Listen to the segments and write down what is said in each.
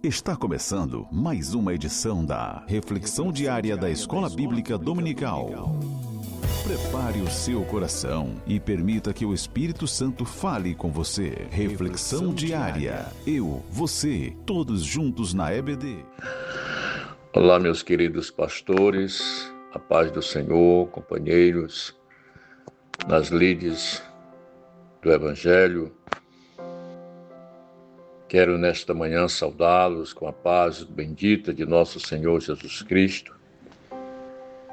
Está começando mais uma edição da Reflexão Diária da Escola Bíblica Dominical. Prepare o seu coração e permita que o Espírito Santo fale com você. Reflexão Diária. Eu, você, todos juntos na EBD. Olá, meus queridos pastores, a paz do Senhor, companheiros, nas lides do Evangelho. Quero nesta manhã saudá-los com a paz bendita de nosso Senhor Jesus Cristo.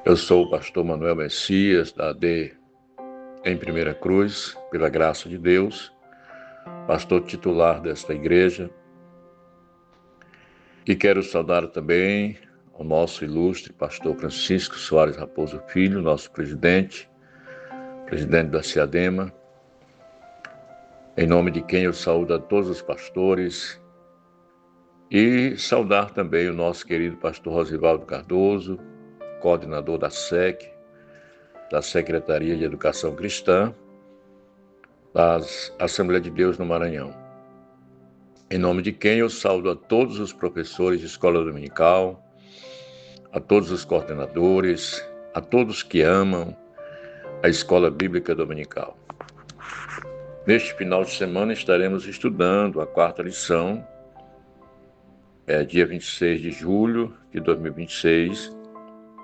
Eu sou o pastor Manuel Messias, da AD em Primeira Cruz, pela graça de Deus, pastor titular desta igreja. E quero saudar também o nosso ilustre pastor Francisco Soares Raposo Filho, nosso presidente da CIADEMA, em nome de quem eu saúdo a todos os pastores, e saudar também o nosso querido pastor Rosivaldo Cardoso, coordenador da SEC, da Secretaria de Educação Cristã, da Assembleia de Deus no Maranhão. Em nome de quem eu saúdo a todos os professores de escola dominical, a todos os coordenadores, a todos que amam a Escola Bíblica Dominical. Neste final de semana estaremos estudando a quarta lição, dia 26 de julho de 2026.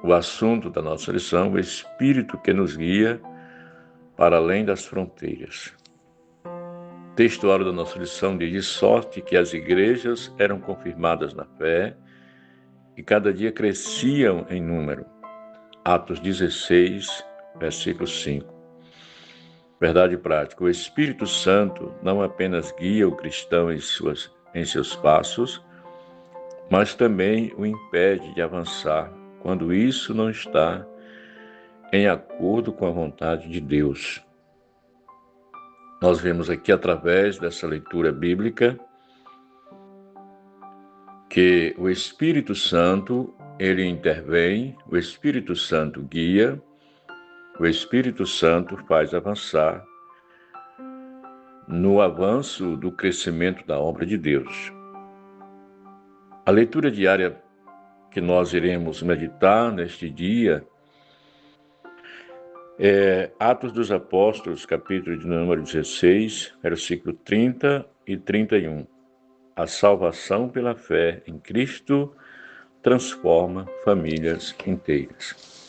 O assunto da nossa lição, o Espírito que nos guia para além das fronteiras. O textuário da nossa lição diz: de sorte que as igrejas eram confirmadas na fé e cada dia cresciam em número. Atos 16, versículo 5. Verdade prática: o Espírito Santo não apenas guia o cristão em seus passos, mas também o impede de avançar quando isso não está em acordo com a vontade de Deus. Nós vemos aqui, através dessa leitura bíblica, que o Espírito Santo, ele intervém, o Espírito Santo guia, o Espírito Santo faz avançar no avanço do crescimento da obra de Deus. A leitura diária que nós iremos meditar neste dia é Atos dos Apóstolos, capítulo de número 16, versículo 30 e 31. A salvação pela fé em Cristo transforma famílias inteiras.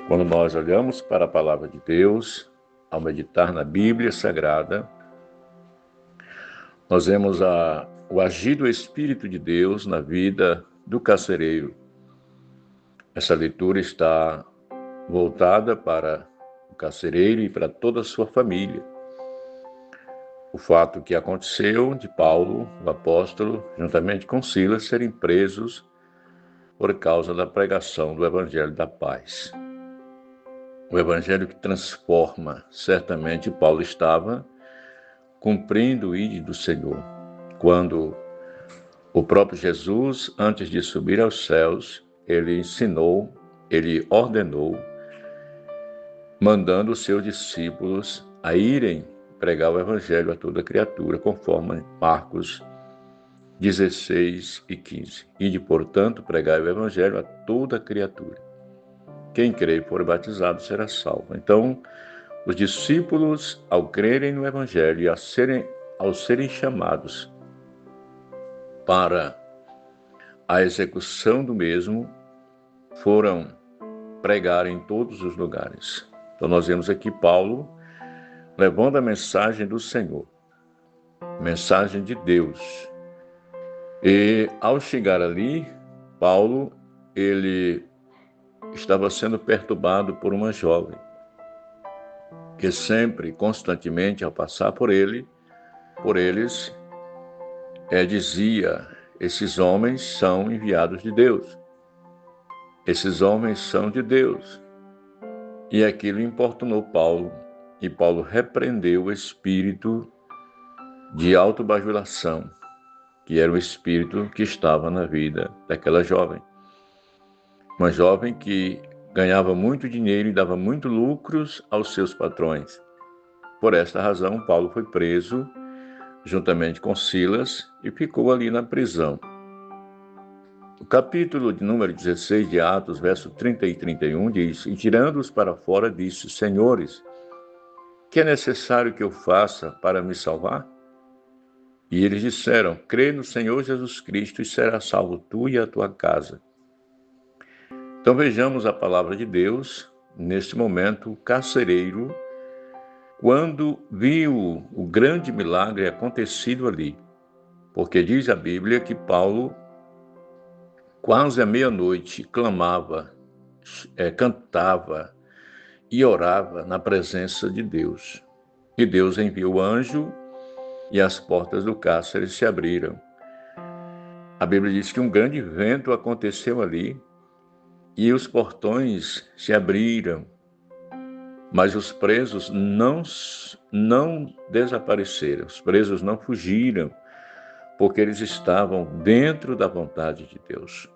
Quando nós olhamos para a palavra de Deus, ao meditar na Bíblia Sagrada, nós vemos o agir do Espírito de Deus na vida do carcereiro. Essa leitura está voltada para o carcereiro e para toda a sua família. O fato que aconteceu de Paulo, o apóstolo, juntamente com Silas, serem presos por causa da pregação do Evangelho da Paz. O Evangelho que transforma. Certamente Paulo estava cumprindo o ídolo do Senhor, quando o próprio Jesus, antes de subir aos céus, ele ordenou, mandando os seus discípulos a irem pregar o Evangelho a toda criatura, conforme Marcos 16 e 15. Ide, portanto, pregai o Evangelho a toda criatura. Quem crê e for batizado será salvo. Então, os discípulos, ao crerem no Evangelho e ao serem chamados para a execução do mesmo, foram pregar em todos os lugares. Então, nós vemos aqui Paulo levando a mensagem do Senhor, mensagem de Deus. E, ao chegar ali, Paulo, ele estava sendo perturbado por uma jovem, que sempre, constantemente, ao passar por eles, dizia: esses homens são enviados de Deus. Esses homens são de Deus. E aquilo importunou Paulo, e Paulo repreendeu o espírito de autobajulação, que era o espírito que estava na vida daquela jovem. Uma jovem que ganhava muito dinheiro e dava muito lucros aos seus patrões. Por esta razão, Paulo foi preso juntamente com Silas e ficou ali na prisão. O capítulo de número 16 de Atos, verso 30 e 31 diz: E tirando-os para fora, disse: Senhores, que é necessário que eu faça para me salvar? E eles disseram: Crê no Senhor Jesus Cristo e serás salvo tu e a tua casa. Então vejamos a palavra de Deus. Neste momento, o carcereiro, quando viu o grande milagre acontecido ali, porque diz a Bíblia que Paulo, quase à meia-noite, clamava, cantava e orava na presença de Deus. E Deus enviou o anjo e as portas do cárcere se abriram. A Bíblia diz que um grande vento aconteceu ali e os portões se abriram, mas os presos não desapareceram, os presos não fugiram, porque eles estavam dentro da vontade de Deus.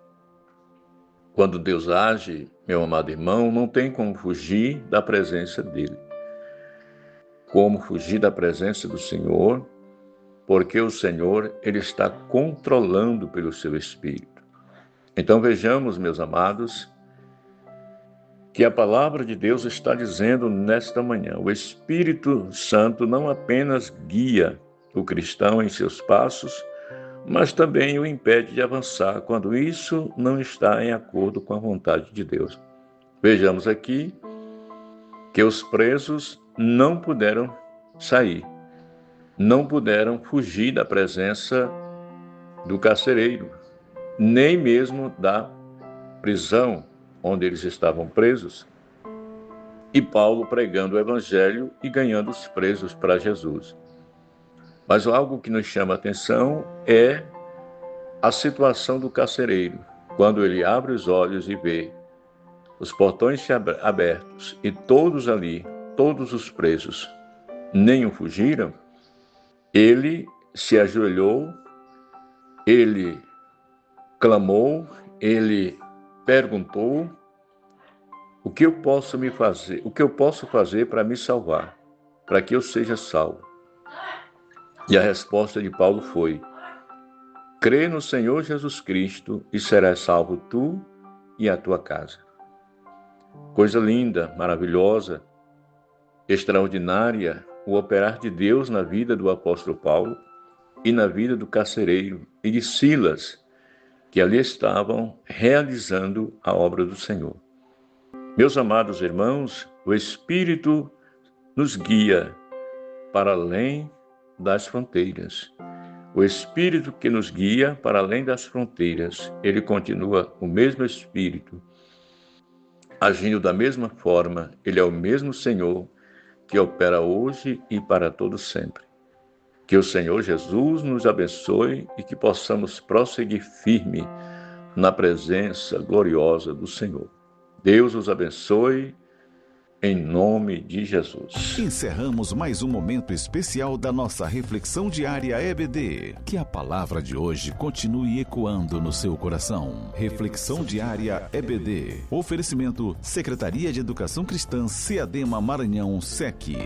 Quando Deus age, meu amado irmão, não tem como fugir da presença dele. Como fugir da presença do Senhor, porque o Senhor, ele está controlando pelo seu Espírito. Então vejamos, meus amados, que a palavra de Deus está dizendo nesta manhã: o Espírito Santo não apenas guia o cristão em seus passos, mas também o impede de avançar quando isso não está em acordo com a vontade de Deus. Vejamos aqui que os presos não puderam sair, não puderam fugir da presença do carcereiro, nem mesmo da prisão onde eles estavam presos, e Paulo pregando o evangelho e ganhando os presos para Jesus. Mas algo que nos chama a atenção é a situação do carcereiro, quando ele abre os olhos e vê os portões abertos e todos ali, todos os presos, nenhum fugiram. Ele se ajoelhou, ele clamou, ele perguntou: o que eu posso fazer para me salvar, para que eu seja salvo? E a resposta de Paulo foi: crê no Senhor Jesus Cristo e serás salvo tu e a tua casa. Coisa linda, maravilhosa, extraordinária, o operar de Deus na vida do apóstolo Paulo e na vida do carcereiro e de Silas, que ali estavam realizando a obra do Senhor. Meus amados irmãos, o Espírito nos guia para além das fronteiras. O Espírito que nos guia para além das fronteiras, ele continua o mesmo Espírito, agindo da mesma forma. Ele é o mesmo Senhor que opera hoje e para todo sempre. Que o Senhor Jesus nos abençoe e que possamos prosseguir firme na presença gloriosa do Senhor. Deus os abençoe, em nome de Jesus. Encerramos mais um momento especial da nossa reflexão diária EBD. Que a palavra de hoje continue ecoando no seu coração. Reflexão diária EBD. Oferecimento: Secretaria de Educação Cristã, SEADEMA Maranhão, SEC.